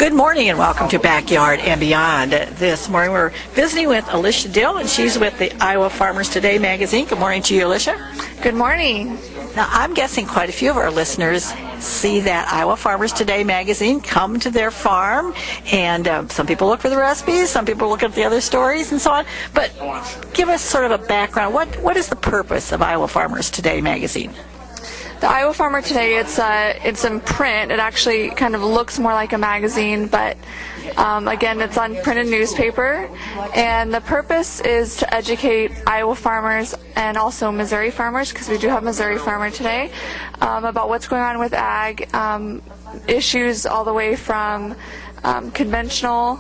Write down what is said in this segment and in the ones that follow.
Good morning and welcome to Backyard and Beyond. This morning we're visiting with Alicia Dill, and she's with the Iowa Farmers Today magazine. Good morning to you, Alicia. Good morning. Now, I'm guessing quite a few of our listeners see that Iowa Farmers Today magazine come to their farm, and some people look for the recipes, some people look at the other stories and so on. But give us sort of a background. What is the purpose of Iowa Farmers Today magazine? The Iowa Farmer Today, it's in print. It actually kind of looks more like a magazine, but again, it's on printed newspaper. And the purpose is to educate Iowa farmers and also Missouri farmers, because we do have Missouri Farmer Today, about what's going on with ag, issues all the way from conventional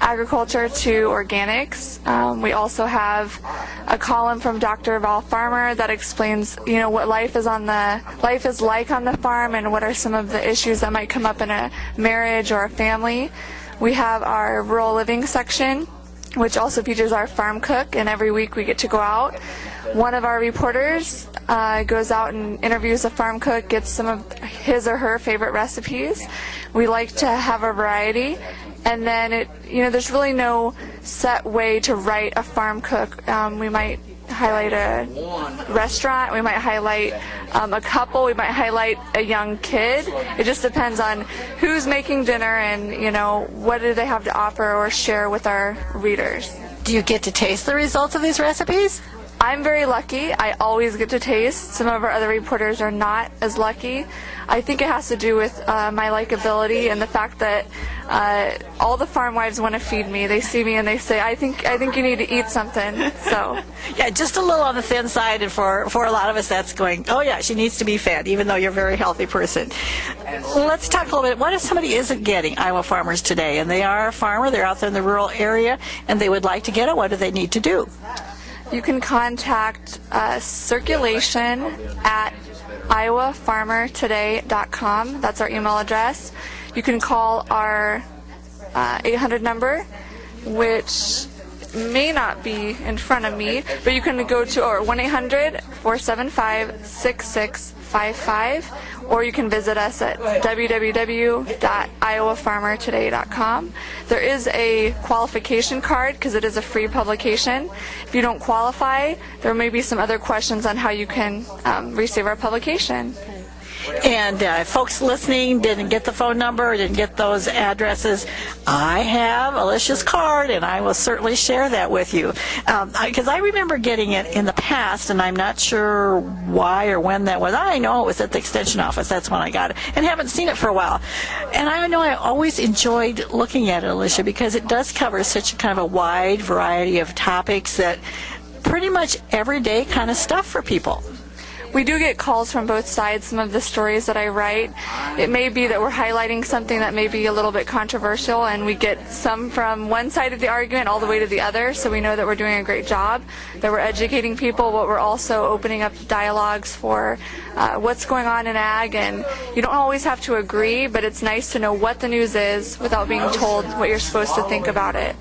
agriculture to organics. We also have a column from Dr. Val Farmer that explains, what life is like on the farm and what are some of the issues that might come up in a marriage or a family. We have our rural living section, which also features our farm cook, and every week we get to go out. One of our reporters goes out and interviews a farm cook, gets some of his or her favorite recipes. We like to have a variety. And then there's really no set way to write a farm cook. We might highlight a restaurant, we might highlight a couple, we might highlight a young kid. It just depends on who's making dinner and, what do they have to offer or share with our readers. Do you get to taste the results of these recipes? I'm very lucky. I always get to taste. Some of our other reporters are not as lucky. I think it has to do with my likability and the fact that all the farm wives want to feed me. They see me and they say, I think you need to eat something. So yeah, just a little on the thin side, and for a lot of us that's going, oh yeah, she needs to be fed, even though you're a very healthy person. Let's talk a little bit. What if somebody isn't getting Iowa Farmers Today, and they are a farmer, they're out there in the rural area, and they would like to get it? What do they need to do? You can contact circulation at iowafarmertoday.com. That's our email address. You can call our 800 number, which may not be in front of me, but you can go to our 1-800-475-6655, or you can visit us at www.iowafarmertoday.com. There is a qualification card because it is a free publication. If you don't qualify, there may be some other questions on how you can receive our publication. And if folks listening didn't get the phone number or didn't get those addresses, I have Alicia's card, and I will certainly share that with you. Because I remember getting it in the past, and I'm not sure why or when that was. I know it was at the Extension office. That's when I got it, and haven't seen it for a while. And I know I always enjoyed looking at it, Alicia, because it does cover such a kind of a wide variety of topics that pretty much everyday kind of stuff for people. We do get calls from both sides. Some of the stories that I write, it may be that we're highlighting something that may be a little bit controversial, and we get some from one side of the argument all the way to the other, so we know that we're doing a great job, that we're educating people, but we're also opening up dialogues for what's going on in ag. And you don't always have to agree, but it's nice to know what the news is without being told what you're supposed to think about it.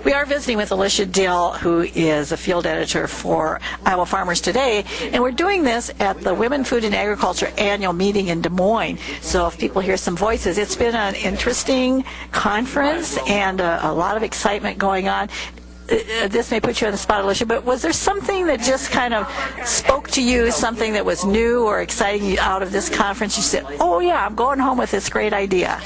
We are visiting with Alicia Dill, who is a field editor for Iowa Farmers Today, and we're doing this at the Women, Food, and Agriculture annual meeting in Des Moines. So if people hear some voices, it's been an interesting conference and a lot of excitement going on. This may put you on the spot, Alicia, but was there something that just kind of spoke to you, something that was new or exciting out of this conference? You said, oh yeah, I'm going home with this great idea.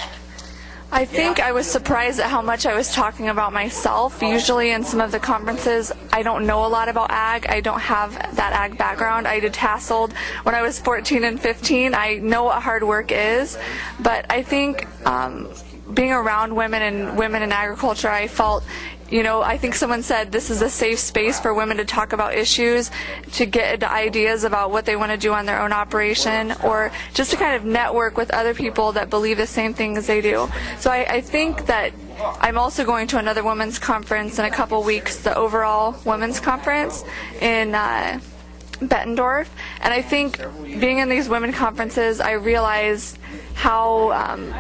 I think I was surprised at how much I was talking about myself. Usually in some of the conferences, I don't know a lot about ag. I don't have that ag background. I did tasseled when I was 14 and 15. I know what hard work is, but I think being around women in agriculture, I felt, I think someone said this is a safe space for women to talk about issues, to get into ideas about what they want to do on their own operation, or just to kind of network with other people that believe the same thing as they do. So I think that I'm also going to another women's conference in a couple weeks, the overall women's conference in Bettendorf, and I think being in these women conferences, I realized how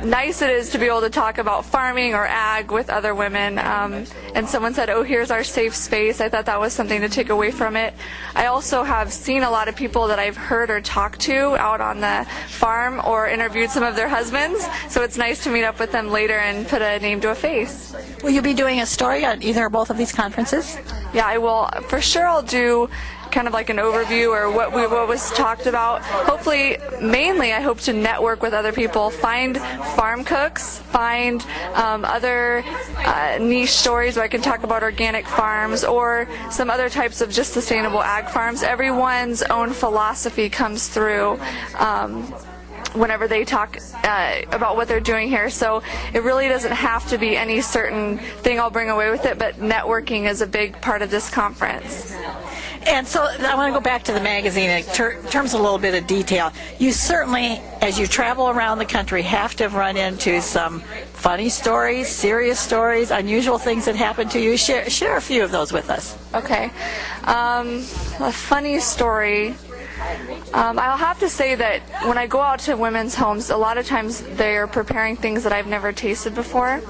nice it is to be able to talk about farming or ag with other women, and someone said, oh, here's our safe space. I thought that was something to take away from it. I also have seen a lot of people that I've heard or talked to out on the farm or interviewed some of their husbands, so it's nice to meet up with them later and put a name to a face. Will you be doing a story on either or both of these conferences? Yeah, I will. For sure I'll do kind of like an overview or what was talked about. Hopefully, mainly I hope to network with other people, find farm cooks, find other niche stories where I can talk about organic farms or some other types of just sustainable ag farms. Everyone's own philosophy comes through whenever they talk about what they're doing here, so it really doesn't have to be any certain thing I'll bring away with it, but networking is a big part of this conference. And so I want to go back to the magazine in terms of a little bit of detail. You certainly, as you travel around the country, have to have run into some funny stories, serious stories, unusual things that happen to you. Share a few of those with us. Okay. A funny story. I'll have to say that when I go out to women's homes, a lot of times they're preparing things that I've never tasted before.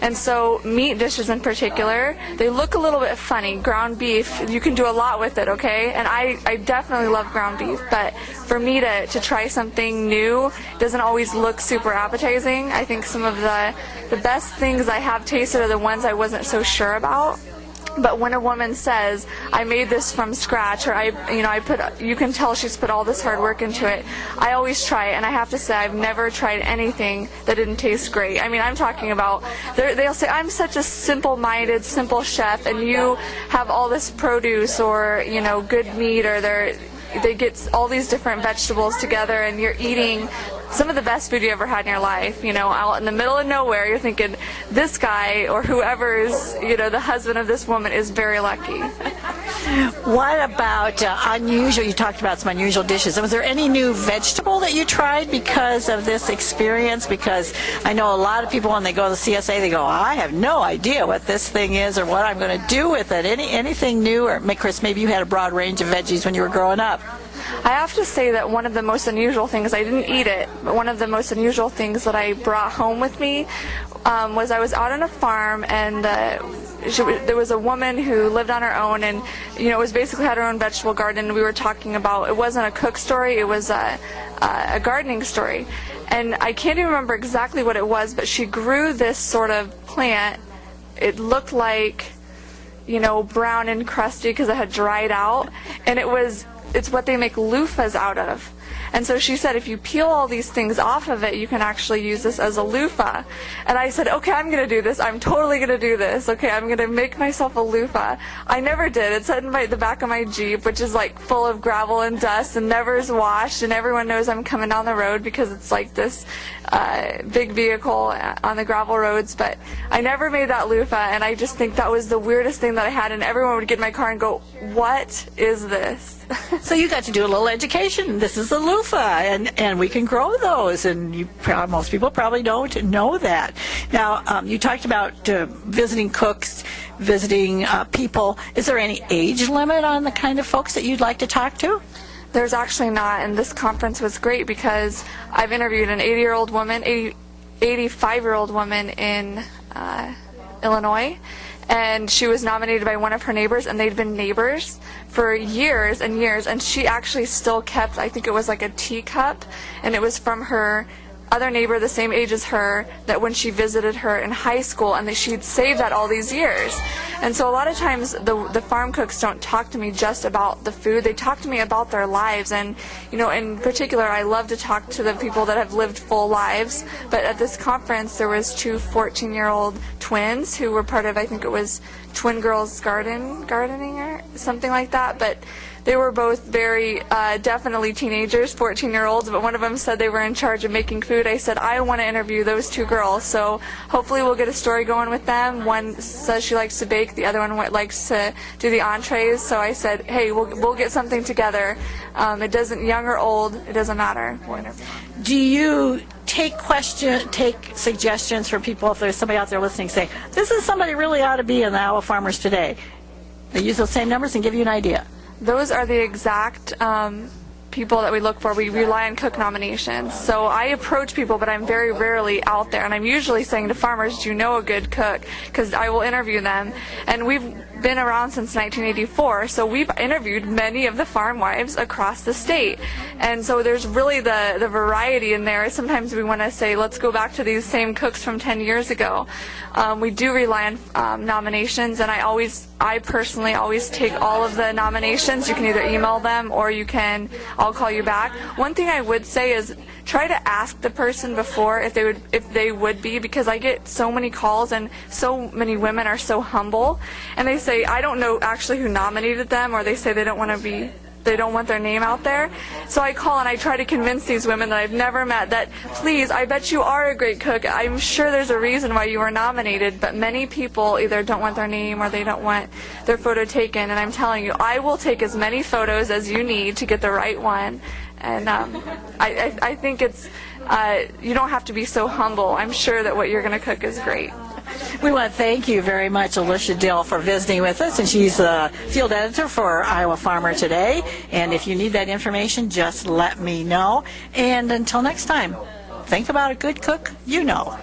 And so meat dishes in particular, they look a little bit funny. Ground beef, you can do a lot with it, okay? And I definitely love ground beef, but for me to try something new doesn't always look super appetizing. I think some of the best things I have tasted are the ones I wasn't so sure about. But when a woman says, I made this from scratch, or you can tell she's put all this hard work into it, I always try it, and I have to say I've never tried anything that didn't taste great. I mean, I'm talking about, they'll say, I'm such a simple-minded, simple chef, and you have all this produce or, good meat, or they get all these different vegetables together, and you're eating some of the best food you ever had in your life, out in the middle of nowhere. You're thinking, this guy or whoever's, the husband of this woman is very lucky. What about unusual? You talked about some unusual dishes. Was there any new vegetable that you tried because of this experience? Because I know a lot of people, when they go to the CSA, they go, I have no idea what this thing is or what I'm going to do with it. Anything new? Or, Chris, maybe you had a broad range of veggies when you were growing up. I have to say that one of the most unusual things, I didn't eat it, but one of the most unusual things that I brought home with me was I was out on a farm, and there was a woman who lived on her own, and was basically had her own vegetable garden. We were talking about, it wasn't a cook story, it was a gardening story, and I can't even remember exactly what it was, but she grew this sort of plant. It looked like brown and crusty because it had dried out, and it's what they make loofahs out of. And so she said, if you peel all these things off of it, you can actually use this as a loofah. And I said, okay, I'm going to do this. I'm totally going to do this. Okay, I'm going to make myself a loofah. I never did. It's in the back of my Jeep, which is like full of gravel and dust and never is washed. And everyone knows I'm coming down the road because it's like this big vehicle on the gravel roads. But I never made that loofah. And I just think that was the weirdest thing that I had. And everyone would get in my car and go, what is this? So you got to do a little education. This is a loofah, and we can grow those, and most people probably don't know that. Now, you talked about visiting cooks, visiting people. Is there any age limit on the kind of folks that you'd like to talk to? There's actually not, and this conference was great because I've interviewed an 80-year-old woman, 85-year-old woman in Illinois, and she was nominated by one of her neighbors, and they'd been neighbors for years and years, and she actually still kept, I think it was like a teacup, and it was from her other neighbor the same age as her, that when she visited her in high school, and that she'd saved that all these years. And so a lot of times the farm cooks don't talk to me just about the food, they talk to me about their lives. And in particular, I love to talk to the people that have lived full lives. But at this conference there was two 14-year-old twins who were part of, I think it was Twin Girls Gardening or something like that. But they were both very definitely teenagers, 14-year-olds, but one of them said they were in charge of making food. I said, I want to interview those two girls, so hopefully we'll get a story going with them. One says she likes to bake, the other one likes to do the entrees, so I said, hey, we'll get something together. It doesn't, young or old, it doesn't matter. Do you take suggestions from people? If there's somebody out there listening, say, this is somebody really ought to be in the Iowa Farmers Today. They use those same numbers and give you an idea. those are the exact people that we look for. We rely on cook nominations. So I approach people, but I'm very rarely out there. And I'm usually saying to farmers, do you know a good cook? Because I will interview them. And we've been around since 1984, so we've interviewed many of the farm wives across the state. And so there's really the variety in there. Sometimes we want to say, let's go back to these same cooks from 10 years ago. We do rely on nominations, and I personally always take all of the nominations. You can either email them or I'll call you back. One thing I would say is try to ask the person before if they would be, because I get so many calls and so many women are so humble, and they say, I don't know actually who nominated them, or they say they don't want their name out there. So I call and I try to convince these women that I've never met that, please, I bet you are a great cook. I'm sure there's a reason why you were nominated, but many people either don't want their name or they don't want their photo taken. And I'm telling you, I will take as many photos as you need to get the right one. And I think you don't have to be so humble. I'm sure that what you're going to cook is great. We want to thank you very much, Alicia Dill, for visiting with us, and she's the field editor for Iowa Farmer Today. And if you need that information, just let me know. And until next time, think about a good cook you know.